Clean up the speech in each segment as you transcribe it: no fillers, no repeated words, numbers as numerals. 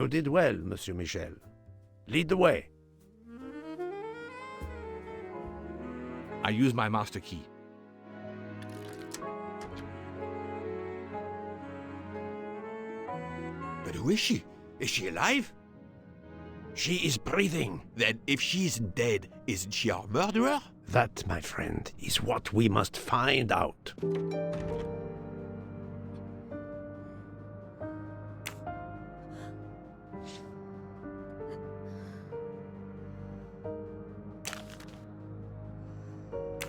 You did well, Monsieur Michel. Lead the way. I use my master key. But who is she? Is she alive? She is breathing. Then if she isn't dead, isn't she our murderer? That, my friend, is what we must find out.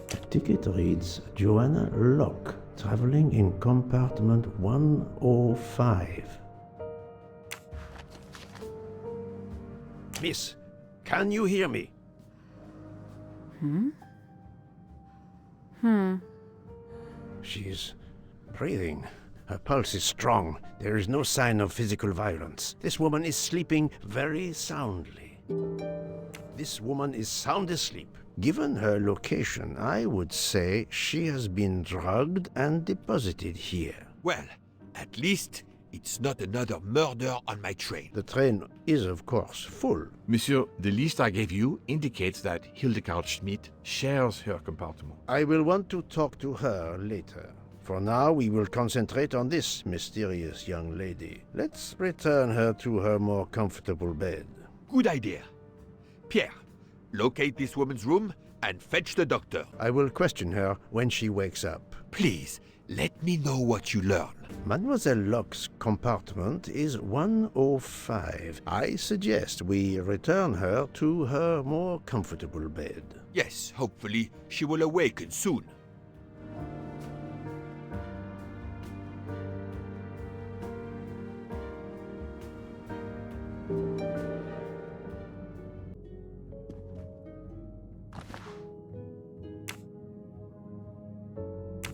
The ticket reads Joanna Locke, traveling in compartment 105. Miss, can you hear me? She's breathing. Her pulse is strong. There is no sign of physical violence. This woman is sleeping very soundly. This woman is sound asleep. Given her location, I would say she has been drugged and deposited here. Well, at least it's not another murder on my train. The train is, of course, full. Monsieur, the list I gave you indicates that Hildegard Schmidt shares her compartment. I will want to talk to her later. For now, we will concentrate on this mysterious young lady. Let's return her to her more comfortable bed. Good idea. Pierre, locate this woman's room and fetch the doctor. I will question her when she wakes up. Please, let me know what you learn. Mademoiselle Locke's compartment is 105. I suggest we return her to her more comfortable bed. Yes, hopefully she will awaken soon.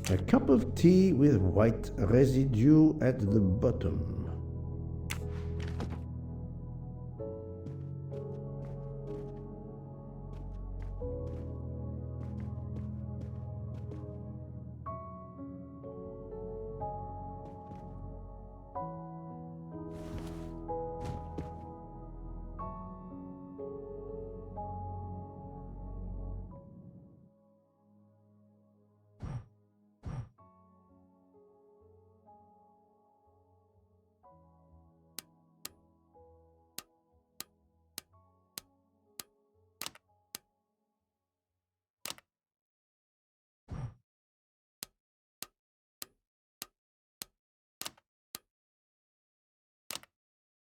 A cup of tea with white residue at the bottom.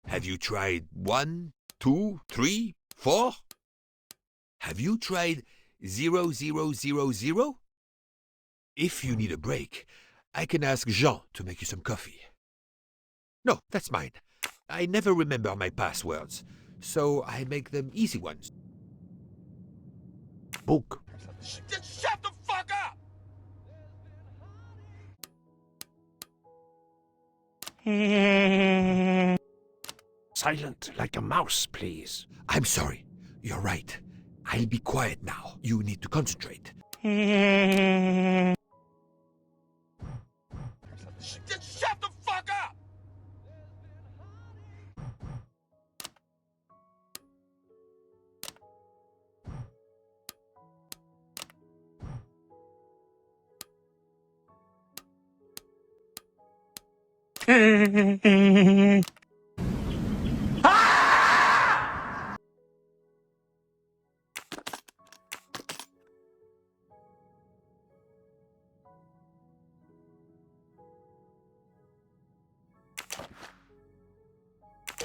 Have you tried 1, 2, 3, 4? Have you tried 0000? If you need a break, I can ask Jean to make you some coffee. No, that's mine. I never remember my passwords, so I make them easy ones. Book. Just shut the fuck up! Silent like a mouse, please. I'm sorry. You're right. I'll be quiet now. You need to concentrate. Just shut the fuck up!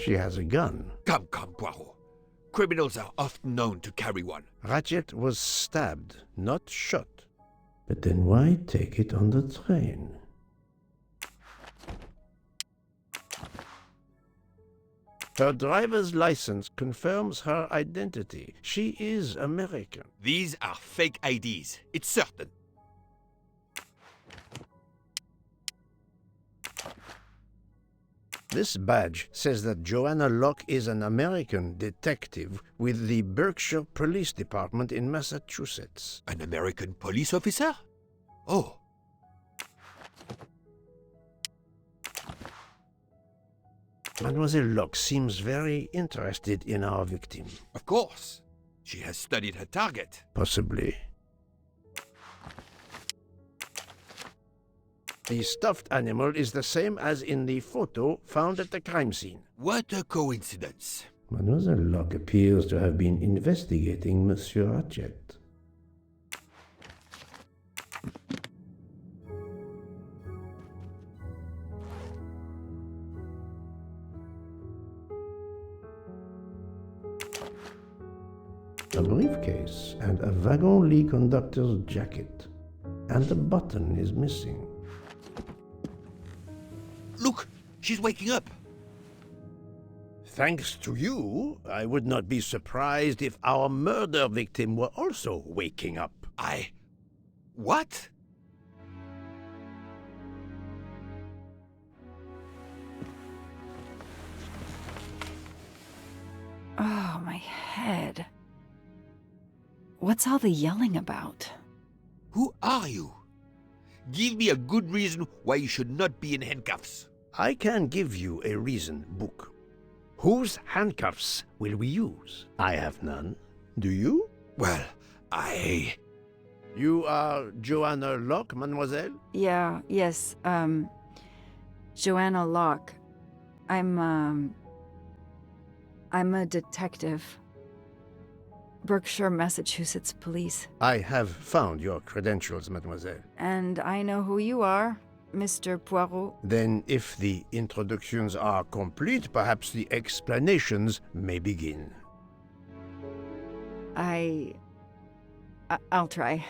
She has a gun. Come, Poirot. Criminals are often known to carry one. Ratchet was stabbed, not shot. But then why take it on the train? Her driver's license confirms her identity. She is American. These are fake IDs. It's certain. This badge says that Joanna Locke is an American detective with the Berkshire Police Department in Massachusetts. An American police officer? Oh. Mademoiselle Locke seems very interested in our victim. Of course. She has studied her target. Possibly. The stuffed animal is the same as in the photo found at the crime scene. What a coincidence. Mademoiselle Locke appears to have been investigating Monsieur Hatchet. A briefcase and a wagon-lit conductor's jacket. And the button is missing. Look, she's waking up. Thanks to you, I would not be surprised if our murder victim were also waking up. What? Oh, my head. What's all the yelling about? Who are you? Give me a good reason why you should not be in handcuffs. I can give you a reason, Book. Whose handcuffs will we use? I have none. Do you? Well, You are Joanna Locke, mademoiselle? Yes, Joanna Locke. I'm a detective. Berkshire, Massachusetts Police. I have found your credentials, mademoiselle. And I know who you are, Mr. Poirot. Then, if the introductions are complete, perhaps the explanations may begin. I'll try.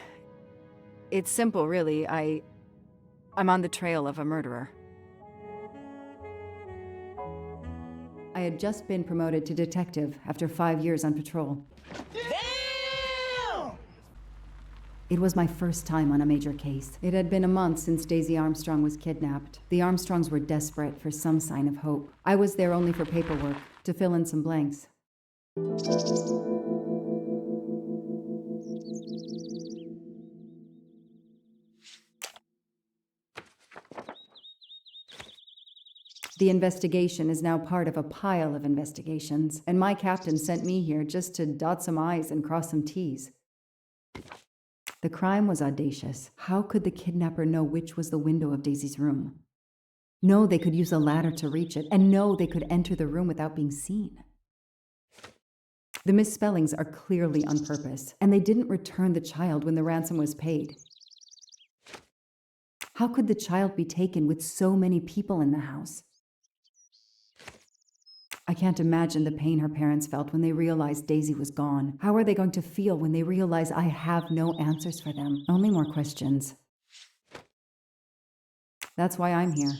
It's simple, really. I'm on the trail of a murderer. I had just been promoted to detective after 5 years on patrol. Damn! It was my first time on a major case. It had been a month since Daisy Armstrong was kidnapped. The Armstrongs were desperate for some sign of hope. I was there only for paperwork, to fill in some blanks. The investigation is now part of a pile of investigations, and my captain sent me here just to dot some I's and cross some T's. The crime was audacious. How could the kidnapper know which was the window of Daisy's room? No, they could use a ladder to reach it, and no, they could enter the room without being seen. The misspellings are clearly on purpose, and they didn't return the child when the ransom was paid. How could the child be taken with so many people in the house? I can't imagine the pain her parents felt when they realized Daisy was gone. How are they going to feel when they realize I have no answers for them? Only more questions. That's why I'm here.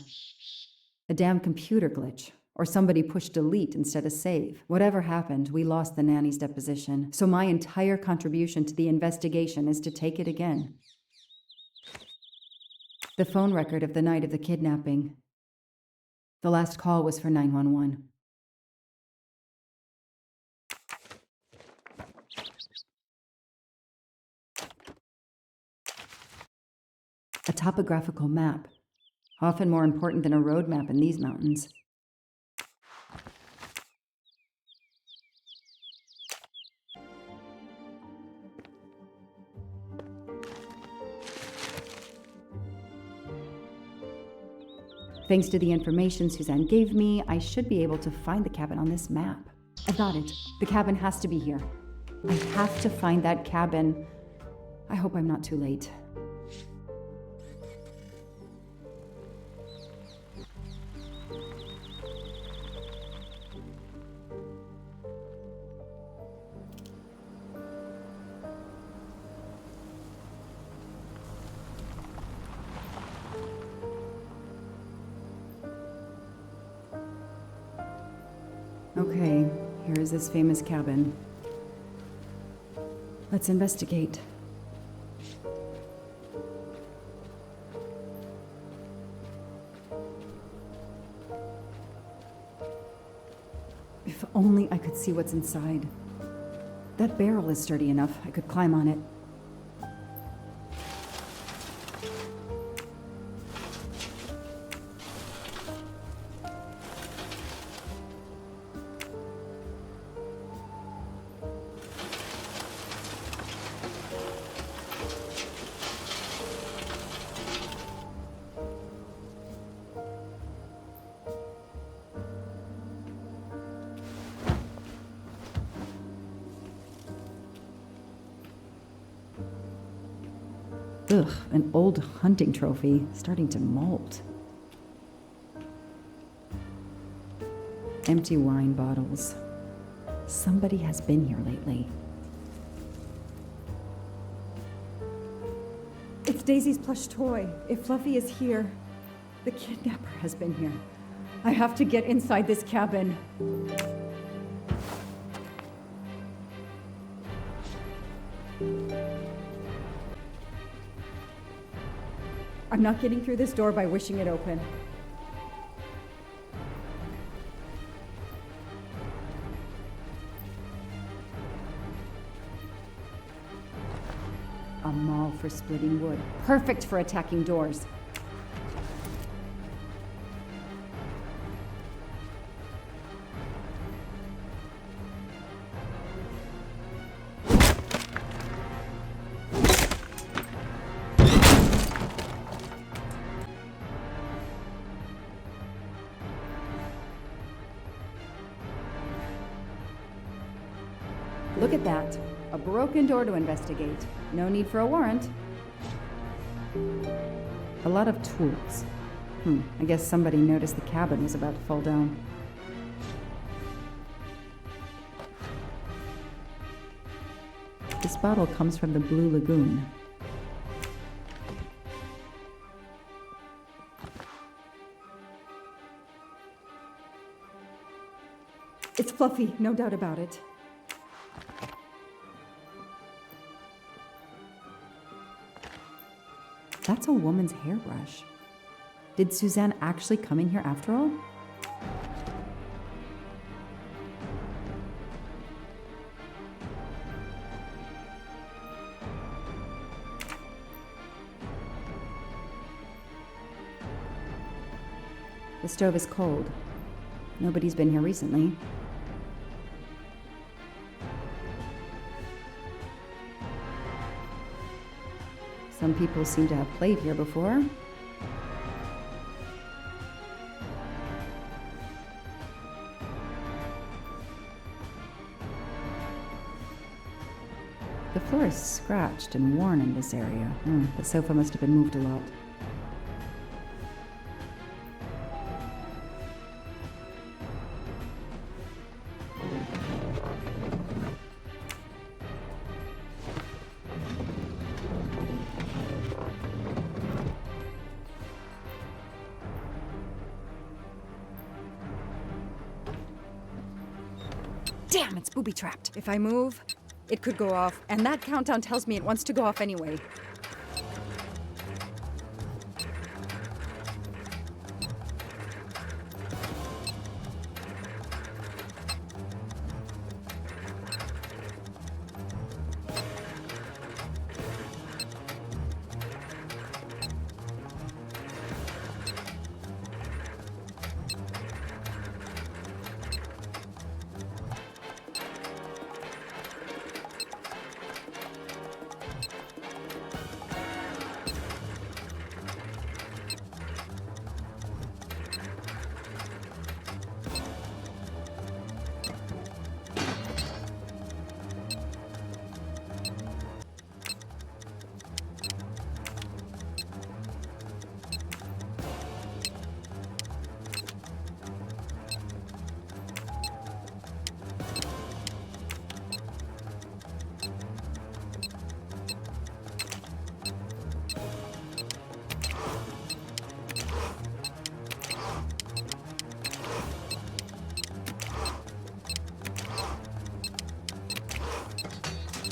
A damn computer glitch. Or somebody pushed delete instead of save. Whatever happened, we lost the nanny's deposition. So my entire contribution to the investigation is to take it again. The phone record of the night of the kidnapping. The last call was for 911. A topographical map, often more important than a road map in these mountains. Thanks to the information Suzanne gave me, I should be able to find the cabin on this map. I got it. The cabin has to be here. I have to find that cabin. I hope I'm not too late. Okay, here is this famous cabin. Let's investigate. If only I could see what's inside. That barrel is sturdy enough. I could climb on it. Ugh, an old hunting trophy starting to molt. Empty wine bottles. Somebody has been here lately. It's Daisy's plush toy. If Fluffy is here, the kidnapper has been here. I have to get inside this cabin. I'm not getting through this door by wishing it open. A maul for splitting wood. Perfect for attacking doors. Look at that. A broken door to investigate. No need for a warrant. A lot of tools. I guess somebody noticed the cabin was about to fall down. This bottle comes from the Blue Lagoon. It's Fluffy, no doubt about it. That's a woman's hairbrush. Did Suzanne actually come in here after all? The stove is cold. Nobody's been here recently. Some people seem to have played here before. The floor is scratched and worn in this area. The sofa must have been moved a lot. Damn, it's booby-trapped. If I move, it could go off, and that countdown tells me it wants to go off anyway.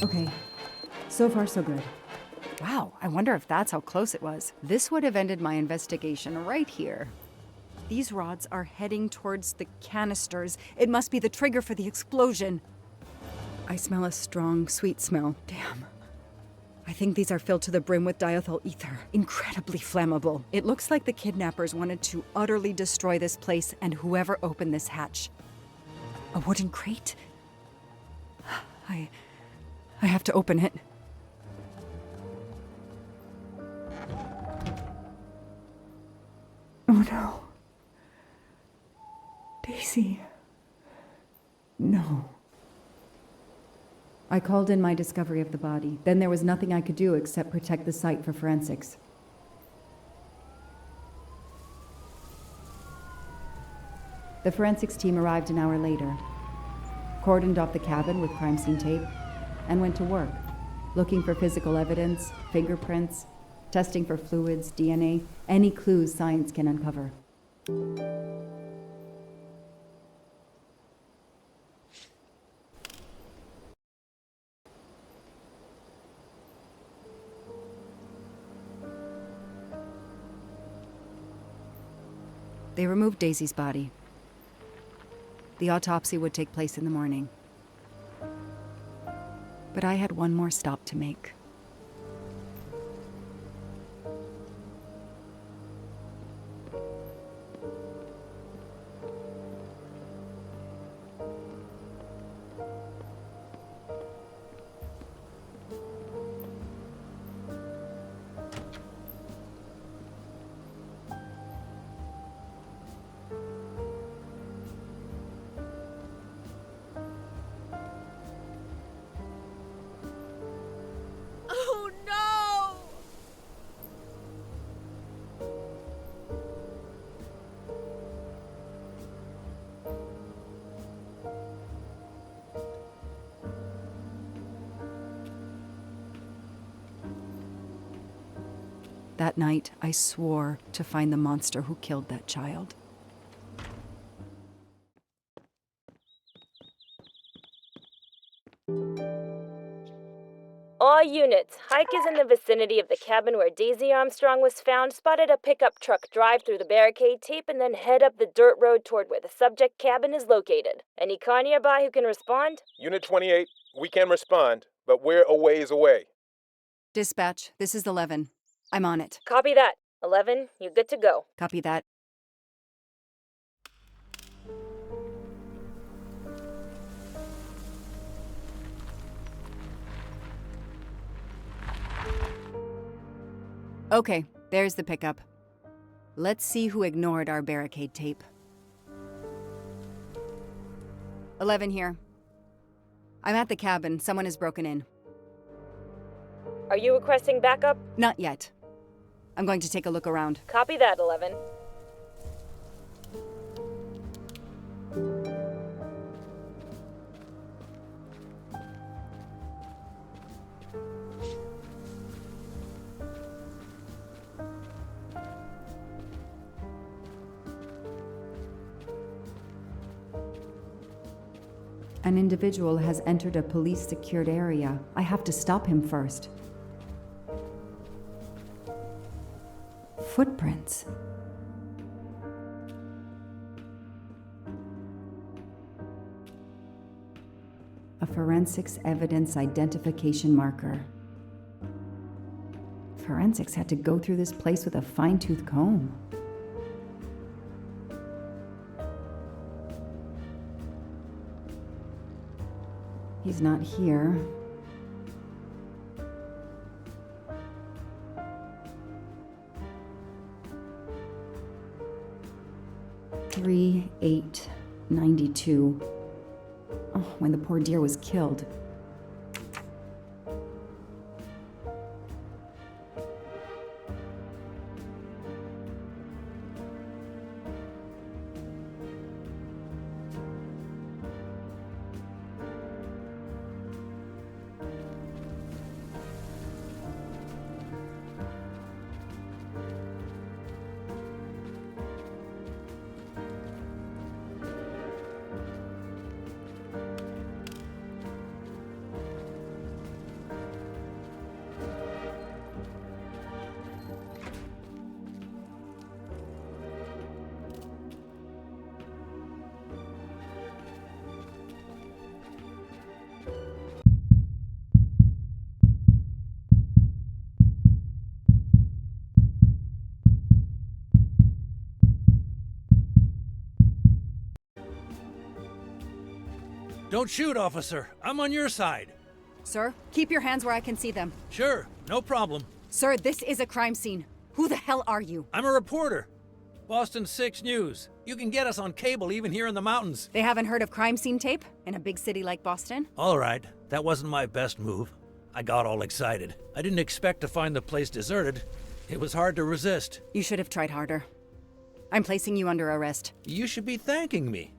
Okay, so far so good. Wow, I wonder if that's how close it was. This would have ended my investigation right here. These rods are heading towards the canisters. It must be the trigger for the explosion. I smell a strong, sweet smell. Damn. I think these are filled to the brim with diethyl ether. Incredibly flammable. It looks like the kidnappers wanted to utterly destroy this place and whoever opened this hatch. A wooden crate? I have to open it. Oh no. Daisy. No. I called in my discovery of the body. Then there was nothing I could do except protect the site for forensics. The forensics team arrived an hour later, cordoned off the cabin with crime scene tape, and went to work, looking for physical evidence, fingerprints, testing for fluids, DNA, any clues science can uncover. They removed Daisy's body. The autopsy would take place in the morning. But I had one more stop to make. Oh no! That night, I swore to find the monster who killed that child. All units, Hike is in the vicinity of the cabin where Daisy Armstrong was found, spotted a pickup truck drive through the barricade tape and then head up the dirt road toward where the subject cabin is located. Any car nearby who can respond? Unit 28, we can respond, but we're a ways away. Dispatch, this is 11. I'm on it. Copy that. 11, you're good to go. Copy that. Okay, there's the pickup. Let's see who ignored our barricade tape. 11 here. I'm at the cabin. Someone has broken in. Are you requesting backup? Not yet. I'm going to take a look around. Copy that, 11. An individual has entered a police-secured area. I have to stop him first. Footprints. A forensics evidence identification marker. Forensics had to go through this place with a fine-tooth comb. He's not here. Three, 892. Oh, when the poor deer was killed. Don't shoot, officer. I'm on your side. Sir, keep your hands where I can see them. Sure, no problem. Sir, this is a crime scene. Who the hell are you? I'm a reporter. Boston 6 News. You can get us on cable even here in the mountains. They haven't heard of crime scene tape in a big city like Boston? All right, that wasn't my best move. I got all excited. I didn't expect to find the place deserted. It was hard to resist. You should have tried harder. I'm placing you under arrest. You should be thanking me.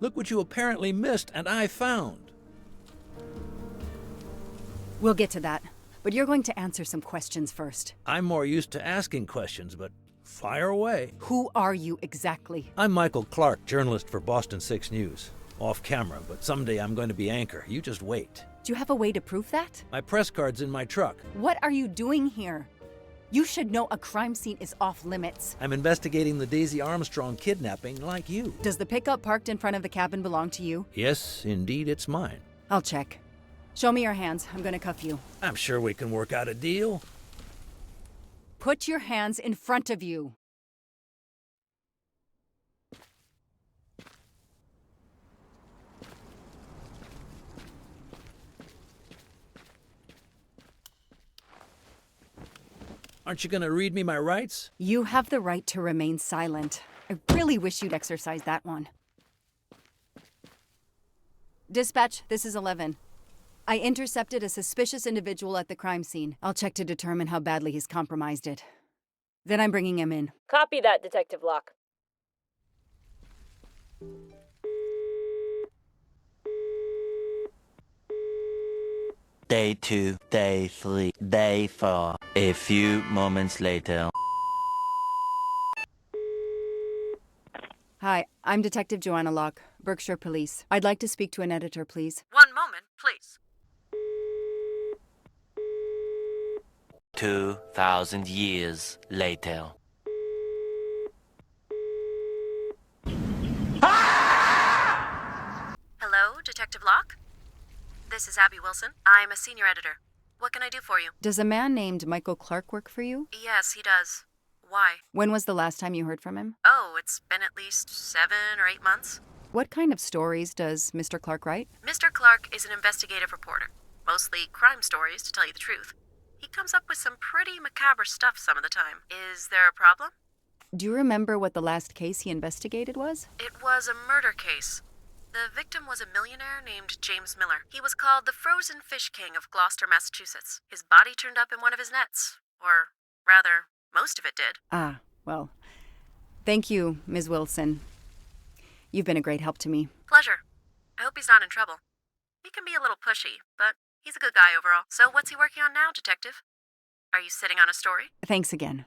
Look what you apparently missed and I found. We'll get to that, but you're going to answer some questions first. I'm more used to asking questions, but fire away. Who are you exactly? I'm Michael Clark, journalist for Boston 6 News. Off camera, but someday I'm going to be anchor. You just wait. Do you have a way to prove that? My press card's in my truck. What are you doing here? You should know a crime scene is off limits. I'm investigating the Daisy Armstrong kidnapping like you. Does the pickup parked in front of the cabin belong to you? Yes, indeed, it's mine. I'll check. Show me your hands. I'm gonna cuff you. I'm sure we can work out a deal. Put your hands in front of you. Aren't you gonna read me my rights? You have the right to remain silent. I really wish you'd exercise that one. Dispatch, this is 11. I intercepted a suspicious individual at the crime scene. I'll check to determine how badly he's compromised it. Then I'm bringing him in. Copy that, Detective Locke. Day 2, Day 3, Day 4. A few moments later. Hi, I'm Detective Joanna Locke, Berkshire Police. I'd like to speak to an editor, please. 1 moment, please. 2,000 years later. Hello, Detective Locke? This is Abby Wilson. I'm a senior editor. What can I do for you? Does a man named Michael Clark work for you? Yes, he does. Why? When was the last time you heard from him? Oh, it's been at least 7 or 8 months. What kind of stories does Mr. Clark write? Mr. Clark is an investigative reporter. Mostly crime stories, to tell you the truth. He comes up with some pretty macabre stuff some of the time. Is there a problem? Do you remember what the last case he investigated was? It was a murder case. The victim was a millionaire named James Miller. He was called the Frozen Fish King of Gloucester, Massachusetts. His body turned up in one of his nets. Or, rather, most of it did. Ah, well, thank you, Ms. Wilson. You've been a great help to me. Pleasure. I hope he's not in trouble. He can be a little pushy, but he's a good guy overall. So what's he working on now, Detective? Are you sitting on a story? Thanks again.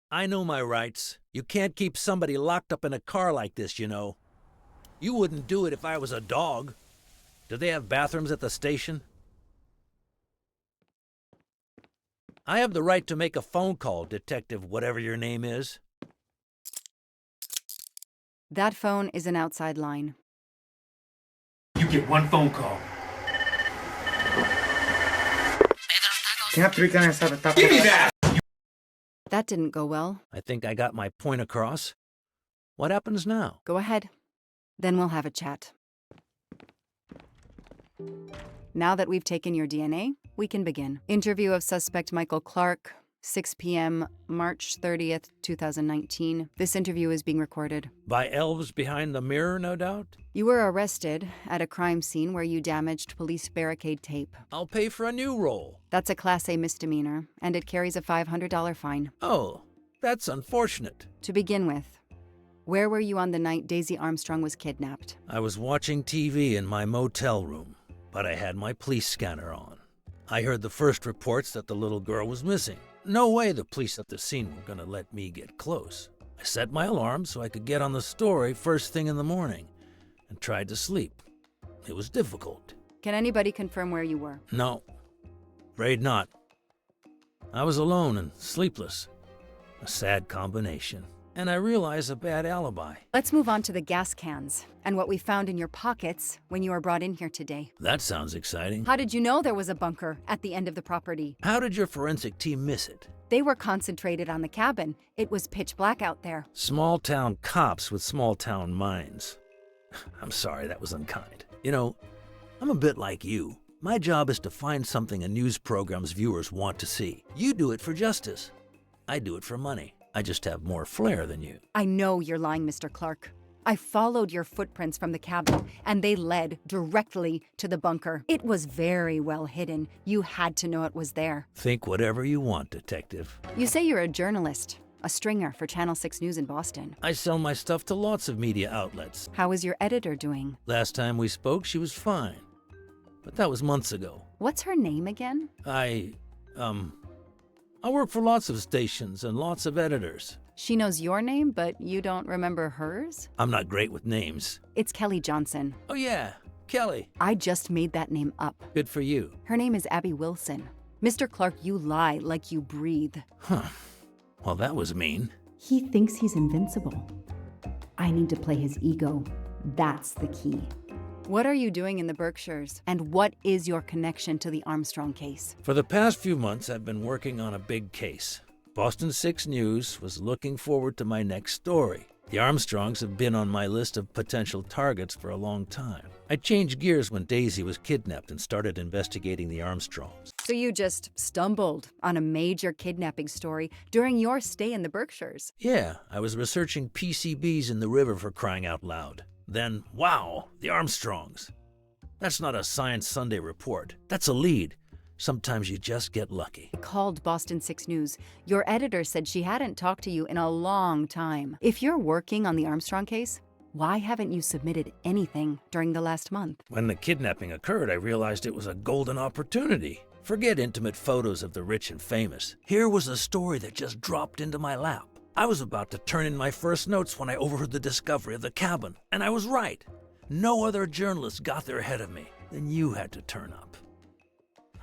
I know my rights. You can't keep somebody locked up in a car like this, you know. You wouldn't do it if I was a dog. Do they have bathrooms at the station? I have the right to make a phone call, Detective whatever your name is. That phone is an outside line. You get one phone call. Can I have 3 carne asada tacos? Give me that! That didn't go well. I think I got my point across. What happens now? Go ahead. Then we'll have a chat. Now that we've taken your DNA, we can begin. Interview of suspect Michael Clark, 6 p.m., March 30th, 2019. This interview is being recorded. By elves behind the mirror, no doubt? You were arrested at a crime scene where you damaged police barricade tape. I'll pay for a new role. That's a Class A misdemeanor, and it carries a $500 fine. Oh, that's unfortunate. To begin with, where were you on the night Daisy Armstrong was kidnapped? I was watching TV in my motel room, but I had my police scanner on. I heard the first reports that the little girl was missing. No way the police at the scene were gonna let me get close. I set my alarm so I could get on the story first thing in the morning and tried to sleep. It was difficult. Can anybody confirm where you were? No, afraid not. I was alone and sleepless. A sad combination. And I realized a bad alibi. Let's move on to the gas cans and what we found in your pockets when you were brought in here today. That sounds exciting. How did you know there was a bunker at the end of the property? How did your forensic team miss it? They were concentrated on the cabin. It was pitch black out there. Small-town cops with small-town minds. I'm sorry, that was unkind. You know, I'm a bit like you. My job is to find something a news program's viewers want to see. You do it for justice. I do it for money. I just have more flair than you. I know you're lying, Mr. Clark. I followed your footprints from the cabin, and they led directly to the bunker. It was very well hidden. You had to know it was there. Think whatever you want, Detective. You say you're a journalist, a stringer for Channel 6 News in Boston. I sell my stuff to lots of media outlets. How is your editor doing? Last time we spoke, she was fine. But that was months ago. What's her name again? I work for lots of stations and lots of editors. She knows your name, but you don't remember hers? I'm not great with names. It's Kelly Johnson. Oh yeah, Kelly. I just made that name up. Good for you. Her name is Abby Wilson. Mr. Clark, you lie like you breathe. Huh. Well, that was mean. He thinks he's invincible. I need to play his ego. That's the key. What are you doing in the Berkshires? And what is your connection to the Armstrong case? For the past few months, I've been working on a big case. Boston 6 News was looking forward to my next story. The Armstrongs have been on my list of potential targets for a long time. I changed gears when Daisy was kidnapped and started investigating the Armstrongs. So you just stumbled on a major kidnapping story during your stay in the Berkshires? Yeah, I was researching PCBs in the river for crying out loud. Then, wow, the Armstrongs. That's not a Science Sunday report. That's a lead. Sometimes you just get lucky. I called Boston 6 News. Your editor said she hadn't talked to you in a long time. If you're working on the Armstrong case, why haven't you submitted anything during the last month? When the kidnapping occurred, I realized it was a golden opportunity. Forget intimate photos of the rich and famous. Here was a story that just dropped into my lap. I was about to turn in my first notes when I overheard the discovery of the cabin, and I was right. No other journalist got there ahead of me. Then you had to turn up.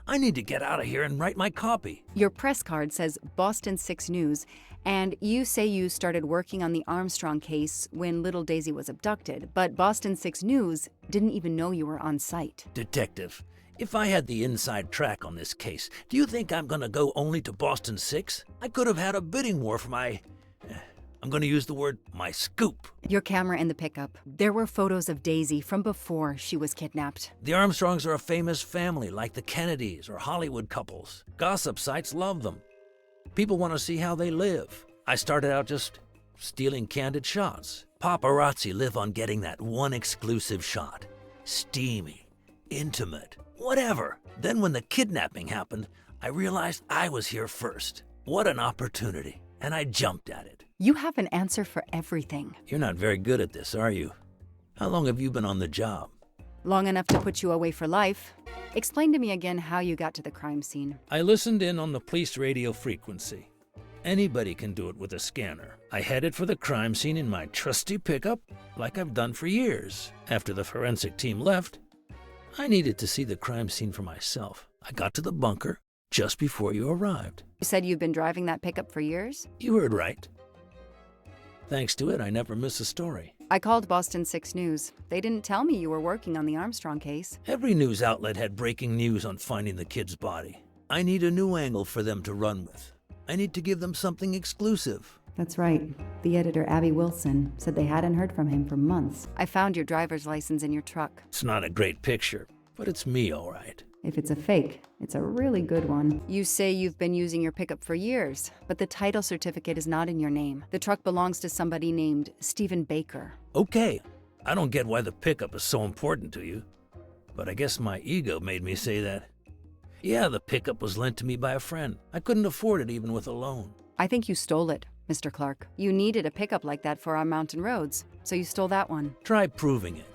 I need to get out of here and write my copy. Your press card says Boston 6 News, and you say you started working on the Armstrong case when little Daisy was abducted, but Boston 6 News didn't even know you were on site. Detective, if I had the inside track on this case, do you think I'm gonna go only to Boston 6? I could have had a bidding war for my... I'm gonna use the word, my scoop. Your camera in the pickup. There were photos of Daisy from before she was kidnapped. The Armstrongs are a famous family, like the Kennedys or Hollywood couples. Gossip sites love them. People want to see how they live. I started out just stealing candid shots. Paparazzi live on getting that one exclusive shot. Steamy, intimate, whatever. Then when the kidnapping happened, I realized I was here first. What an opportunity. And I jumped at it. You have an answer for everything. You're not very good at this, are you? How long have you been on the job? Long enough to put you away for life. Explain to me again how you got to the crime scene. I listened in on the police radio frequency. Anybody can do it with a scanner. I headed for the crime scene in my trusty pickup, like I've done for years. After the forensic team left, I needed to see the crime scene for myself. I got to the bunker just before you arrived. You said you've been driving that pickup for years? You heard right. Thanks to it, I never miss a story. I called Boston 6 News. They didn't tell me you were working on the Armstrong case. Every news outlet had breaking news on finding the kid's body. I need a new angle for them to run with. I need to give them something exclusive. That's right. The editor, Abby Wilson, said they hadn't heard from him for months. I found your driver's license in your truck. It's not a great picture, but it's me, all right. If it's a fake, it's a really good one. You say you've been using your pickup for years, but the title certificate is not in your name. The truck belongs to somebody named Stephen Baker. Okay, I don't get why the pickup is so important to you, but I guess my ego made me say that. Yeah, the pickup was lent to me by a friend. I couldn't afford it even with a loan. I think you stole it, Mr. Clark. You needed a pickup like that for our mountain roads, so you stole that one. Try proving it.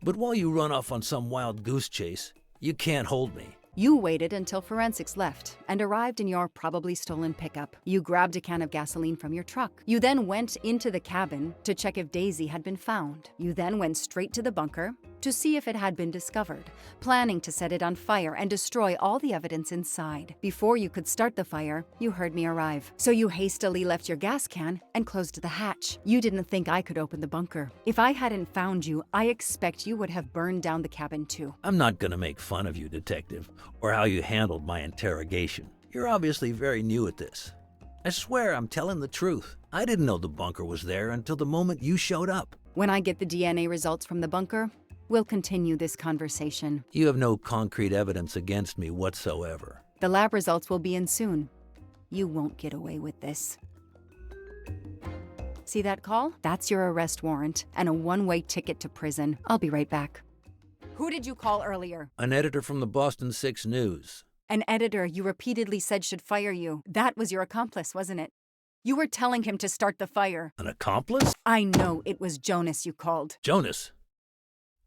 But while you run off on some wild goose chase, you can't hold me. You waited until forensics left and arrived in your probably stolen pickup. You grabbed a can of gasoline from your truck. You then went into the cabin to check if Daisy had been found. You then went straight to the bunker to see if it had been discovered, planning to set it on fire and destroy all the evidence inside. Before you could start the fire, you heard me arrive. So you hastily left your gas can and closed the hatch. You didn't think I could open the bunker. If I hadn't found you, I expect you would have burned down the cabin too. I'm not gonna make fun of you, detective, or how you handled my interrogation. You're obviously very new at this. I swear I'm telling the truth. I didn't know the bunker was there until the moment you showed up. When I get the DNA results from the bunker, We'll continue this conversation. You have no concrete evidence against me whatsoever. The lab results will be in soon. You won't get away with this. See that call? That's your arrest warrant and a one-way ticket to prison. I'll be right back. Who did you call earlier? An editor from the Boston 6 News. An editor you repeatedly said should fire you. That was your accomplice, wasn't it? You were telling him to start the fire. An accomplice? I know it was Jonas you called. Jonas?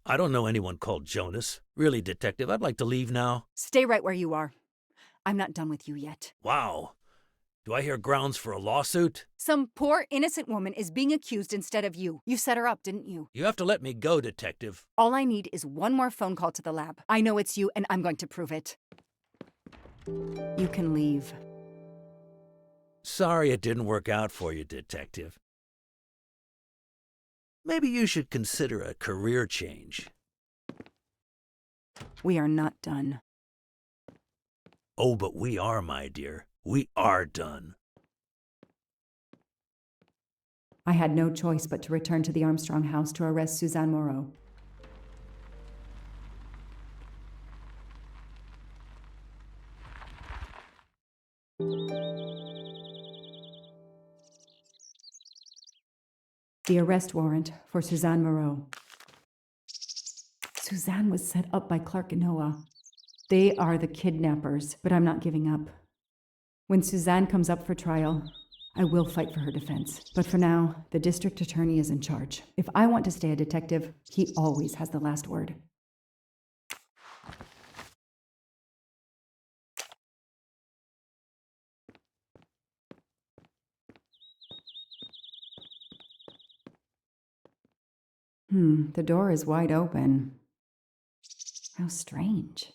I don't know anyone called Jonas. Really, Detective, I'd like to leave now. Stay right where you are. I'm not done with you yet. Wow. Do I hear grounds for a lawsuit? Some poor, innocent woman is being accused instead of you. You set her up, didn't you? You have to let me go, Detective. All I need is one more phone call to the lab. I know it's you, and I'm going to prove it. You can leave. Sorry it didn't work out for you, Detective. Maybe you should consider a career change. We are not done. Oh, but we are, my dear. We are done. I had no choice but to return to the Armstrong house to arrest Suzanne Moreau. The arrest warrant for Suzanne Moreau. Suzanne was set up by Clark and Noah. They are the kidnappers, but I'm not giving up. When Suzanne comes up for trial, I will fight for her defense. But for now, the district attorney is in charge. If I want to stay a detective, he always has the last word. The door is wide open. How strange.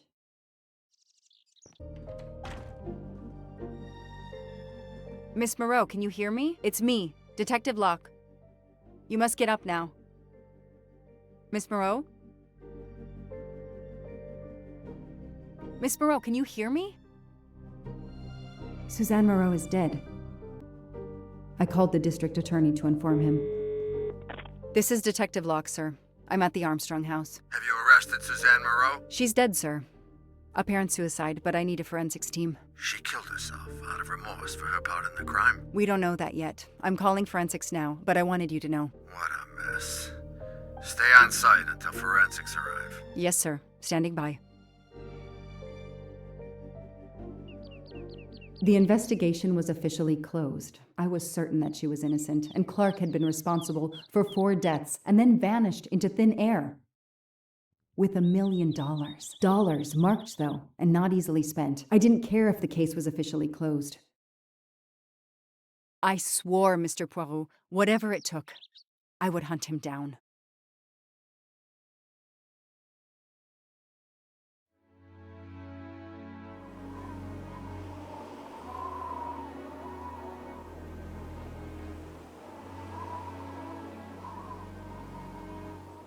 Miss Moreau, can you hear me? It's me, Detective Locke. You must get up now. Miss Moreau? Miss Moreau, can you hear me? Suzanne Moreau is dead. I called the district attorney to inform him. This is Detective Locke, sir. I'm at the Armstrong house. Have you arrested Suzanne Moreau? She's dead, sir. Apparent suicide, but I need a forensics team. She killed herself out of remorse for her part in the crime. We don't know that yet. I'm calling forensics now, but I wanted you to know. What a mess. Stay on site until forensics arrive. Yes, sir. Standing by. The investigation was officially closed. I was certain that she was innocent, and Clark had been responsible for 4 deaths and then vanished into thin air. With $1 million. Dollars marked, though, and not easily spent. I didn't care if the case was officially closed. I swore, Mr. Poirot, whatever it took, I would hunt him down.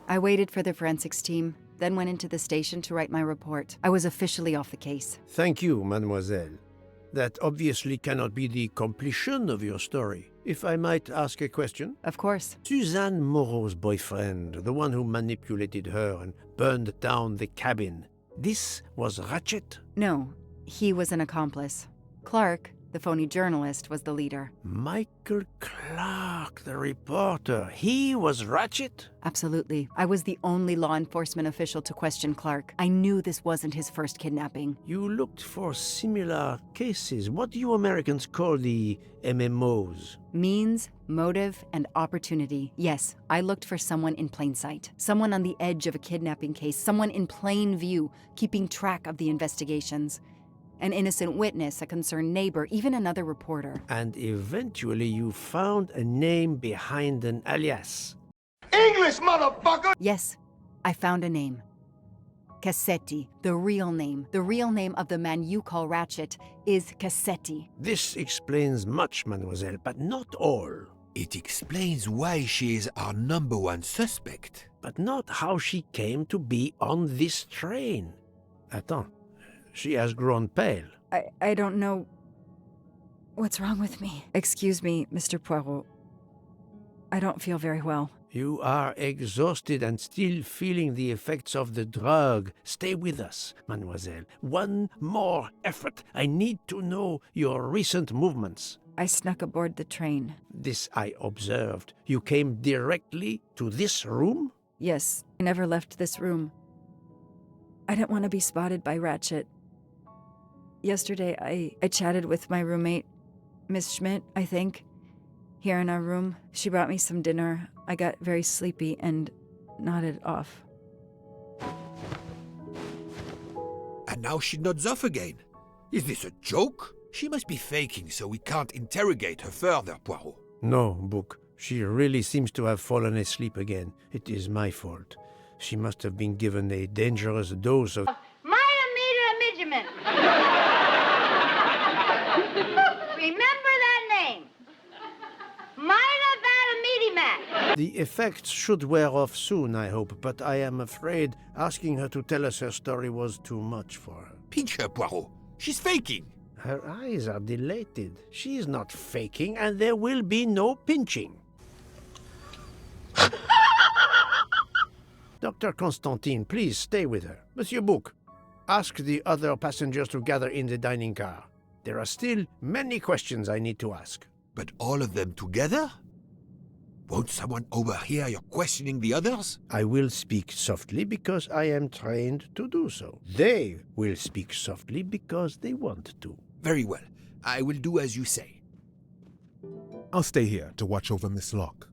I waited for the forensics team, then went into the station to write my report. I was officially off the case. Thank you, mademoiselle. That obviously cannot be the completion of your story. If I might ask a question? Of course. Suzanne Moreau's boyfriend, the one who manipulated her and burned down the cabin, this was Ratchet? No, he was an accomplice. Clark, the phony journalist, was the leader. Michael Clark, the reporter, he was Ratchet? Absolutely. I was the only law enforcement official to question Clark. I knew this wasn't his first kidnapping. You looked for similar cases. What do you Americans call the MMOs? Means, motive, and opportunity. Yes, I looked for someone in plain sight. Someone on the edge of a kidnapping case. Someone in plain view, keeping track of the investigations. An innocent witness, a concerned neighbor, even another reporter. And eventually you found a name behind an alias. English, motherfucker! Yes, I found a name. Cassetti, the real name. The real name of the man you call Ratchet is Cassetti. This explains much, mademoiselle, but not all. It explains why she is our #1 suspect. But not how she came to be on this train. Attends. She has grown pale. I don't know what's wrong with me. Excuse me, Mr. Poirot. I don't feel very well. You are exhausted and still feeling the effects of the drug. Stay with us, mademoiselle. One more effort. I need to know your recent movements. I snuck aboard the train. This I observed. You came directly to this room? Yes, I never left this room. I didn't want to be spotted by Ratchet. Yesterday, I chatted with my roommate, Miss Schmidt, I think, here in our room. She brought me some dinner. I got very sleepy and nodded off. And now she nods off again. Is this a joke? She must be faking so we can't interrogate her further, Poirot. No, Book. She really seems to have fallen asleep again. It is my fault. She must have been given a dangerous dose of... Midgeman. Remember that name. Myra. The effects should wear off soon, I hope, but I am afraid asking her to tell us her story was too much for her. Pinch her, Poirot. She's faking. Her eyes are dilated. She is not faking, and there will be no pinching. Dr. Constantine, please stay with her. Monsieur Bouc, ask the other passengers to gather in the dining car. There are still many questions I need to ask. But all of them together? Won't someone overhear you questioning the others? I will speak softly because I am trained to do so. They will speak softly because they want to. Very well. I will do as you say. I'll stay here to watch over Miss Locke.